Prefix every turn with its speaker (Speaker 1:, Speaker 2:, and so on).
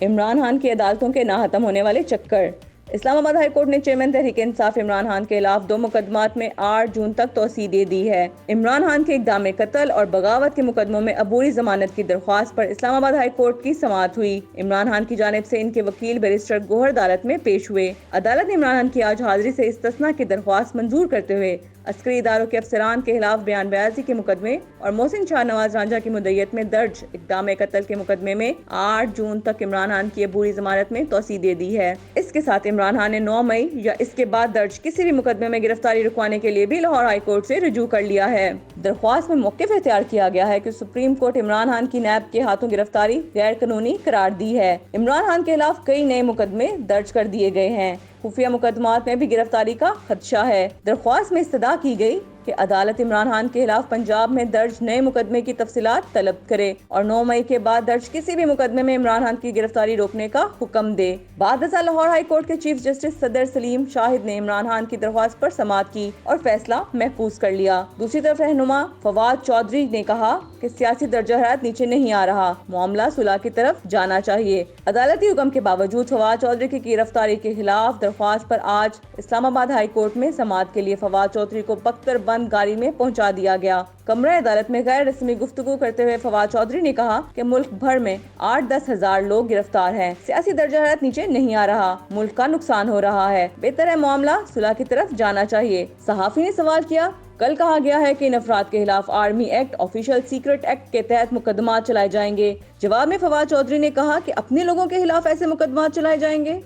Speaker 1: عمران خان کی عدالتوں کے نہ ختم ہونے والے چکر۔ اسلام آباد ہائی کورٹ نے چیئرمین تحریک انصاف عمران خان کے خلاف 2 مقدمات میں 8 جون تک توسیع دے دی ہے۔ عمران خان کے اقدام قتل اور بغاوت کے مقدموں میں عبوری ضمانت کی درخواست پر اسلام آباد ہائی کورٹ کی سماعت ہوئی۔ عمران خان کی جانب سے ان کے وکیل بیرسٹر گوہر عدالت میں پیش ہوئے۔ عدالت نے عمران خان کی آج حاضری سے استثناء کی درخواست منظور کرتے ہوئے عسکری اداروں کے افسران کے خلاف بیان بیازی کے مقدمے اور محسن شاہ نواز رانجھا کی مدعیت میں درج اقدام قتل کے مقدمے میں 8 جون تک عمران خان کی عبوری ضمانت میں توسیع دے دی ہے۔ اس کے ساتھ عمران خان نے 9 مئی یا اس کے بعد درج کسی بھی مقدمے میں گرفتاری رکوانے کے لیے بھی لاہور ہائی کورٹ سے رجوع کر لیا ہے۔ درخواست میں موقف اختیار کیا گیا ہے کہ سپریم کورٹ عمران خان کی نیب کے ہاتھوں گرفتاری غیر قانونی قرار دی ہے۔ عمران خان کے خلاف کئی نئے مقدمے درج کر دیے گئے ہیں۔ خفیہ مقدمات میں بھی گرفتاری کا خدشہ ہے۔ درخواست میں استدعا کی گئی کہ عدالت عمران خان کے خلاف پنجاب میں درج نئے مقدمے کی تفصیلات طلب کرے اور 9 مئی کے بعد درج کسی بھی مقدمے میں عمران خان کی گرفتاری روکنے کا حکم دے۔ بعد ازاں لاہور ہائی کورٹ کے چیف جسٹس صدر سلیم شاہد نے عمران خان کی درخواست پر سماعت کی اور فیصلہ محفوظ کر لیا۔ دوسری طرف رہنما فواد چودھری نے کہا کہ سیاسی درجہ حرارت نیچے نہیں آ رہا، معاملہ صلح کی طرف جانا چاہیے۔ عدالتی حکم کے باوجود فواد چودھری کی گرفتاری کے خلاف درخواست پر آج اسلام آباد ہائی کورٹ میں سماعت کے لیے فواد چودھری کو بختر بند گاڑی میں پہنچا دیا گیا۔ کمرہ عدالت میں غیر رسمی گفتگو کرتے ہوئے فواد چودھری نے کہا کہ ملک بھر میں 8-10 ہزار لوگ گرفتار ہیں، سیاسی درجہ حرارت نیچے نہیں آ رہا، ملک کا نقصان ہو رہا ہے، بہتر ہے معاملہ صلح کی طرف جانا چاہیے۔ صحافی نے سوال کیا، کل کہا گیا ہے کہ ان افراد کے خلاف army act, official secret act کے تحت مقدمات چلائے جائیں گے۔ جواب میں فواد چودھری نے کہا کہ اپنے لوگوں کے خلاف ایسے مقدمات چلائے جائیں گے۔